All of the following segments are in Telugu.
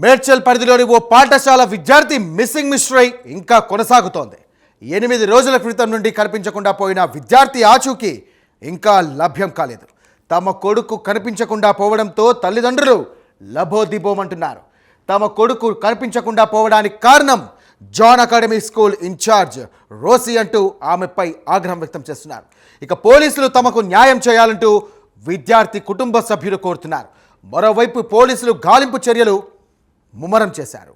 మేడ్చల్ పరిధిలోని ఓ పాఠశాల విద్యార్థి మిస్సింగ్ మిస్టరీ ఇంకా కొనసాగుతోంది. 8 రోజుల క్రితం నుండి కనిపించకుండా పోయిన విద్యార్థి ఆచూకీ ఇంకా లభ్యం కాలేదు. తమ కొడుకు కనిపించకుండా పోవడంతో తల్లిదండ్రులు లబోదిబోమంటున్నారు. తమ కొడుకు కనిపించకుండా పోవడానికి కారణం John academy school incharge Rosy అంటూ ఆమెపై ఆగ్రహం వ్యక్తం చేస్తున్నారు. ఇక పోలీసులు తమకు న్యాయం చేయాలంటూ విద్యార్థి కుటుంబ సభ్యులు కోరుతున్నారు. మరోవైపు పోలీసులు గాలింపు చర్యలు ముమ్మరం చేశారు.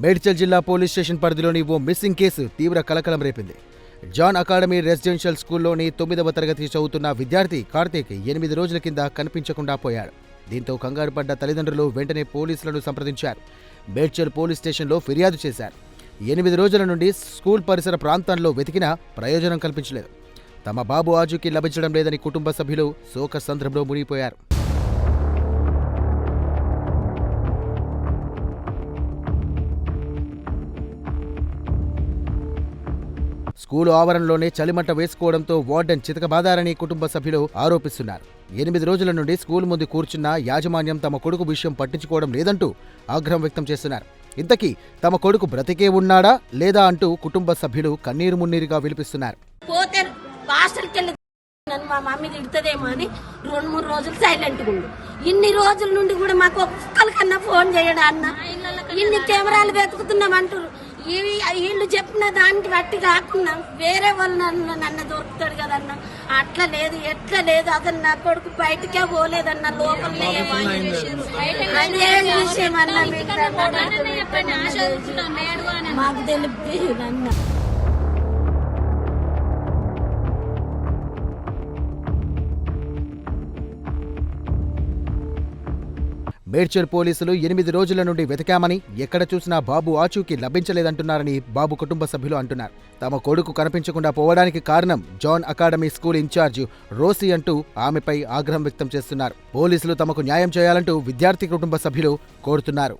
మేడ్చల్ జిల్లా పోలీస్ స్టేషన్ పరిధిలోని ఓ మిస్సింగ్ కేసు తీవ్ర కలకలం రేపింది. జాన్ అకాడమీ రెసిడెన్షియల్ స్కూల్లోని 9వ తరగతి చదువుతున్న విద్యార్థి కార్తీక్ 8 రోజుల కింద కనిపించకుండా పోయాడు. దీంతో కంగారు పడ్డ తల్లిదండ్రులు వెంటనే పోలీసులను సంప్రదించారు. మేడ్చల్ పోలీస్ స్టేషన్లో ఫిర్యాదు చేశారు. 8 రోజుల నుండి స్కూల్ పరిసర ప్రాంతాల్లో వెతికినా ప్రయోజనం కల్పించలేదు. తమ బాబు ఆచూకీ లభించడం లేదని కుటుంబ సభ్యులు శోక సంద్రంలో మునిగిపోయారు. స్కూలు ఆవరణలోనే చలిమంట వేసుకోవడంతో వార్డెన్ చితకబాదారని కుటుంబ సభ్యులు ఆరోపిస్తున్నారు. 8 రోజుల నుండి స్కూల్ ముందు కూర్చున్న యాజమాన్యం తమ కొడుకు విషయం పట్టించుకోవడం లేదంటూ ఆగ్రహం వ్యక్తం చేస్తున్నారు. ఇంతకీ తమ కొడుకు బ్రతికే ఉన్నాడా లేదా అంటూ కుటుంబ సభ్యులు కన్నీరు మున్నీరుగా విలిపిస్తున్నారు. మా మమ్మీ తిడుతుందేమో అని 2-3 రోజులు సైలెంట్ గా ఉండు. ఇన్ని రోజుల నుండి కూడా మాకు ఒక్కరికన్నా ఫోన్ చేయడా అన్న, ఇన్ని కెమెరాలు వెతుకుతున్నాం అంటారు. వీళ్ళు చెప్పిన దానికి బట్టి కాకుండా వేరే వాళ్ళు నన్ను దొరుకుతాడు కదన్న. అట్లా లేదు, ఎట్లా లేదు. అసలు నా కొడుకు బయటకే పోలేదన్న, లోపలనే విషయం అన్న మాకు తెలిపి అన్న. మేడ్చల్ పోలీసులు 8 రోజుల నుండి వెతికామని, ఎక్కడ చూసినా బాబు ఆచూకీ లభించలేదంటున్నారని బాబు కుటుంబ సభ్యులు అంటున్నారు. తమ కొడుకు కనిపించకుండా పోవడానికి కారణం John academy school incharge Rosy అంటూ ఆమెపై ఆగ్రహం వ్యక్తం చేస్తున్నారు. పోలీసులు తమకు న్యాయం చేయాలంటూ విద్యార్థి కుటుంబ సభ్యులు కోరుతున్నారు.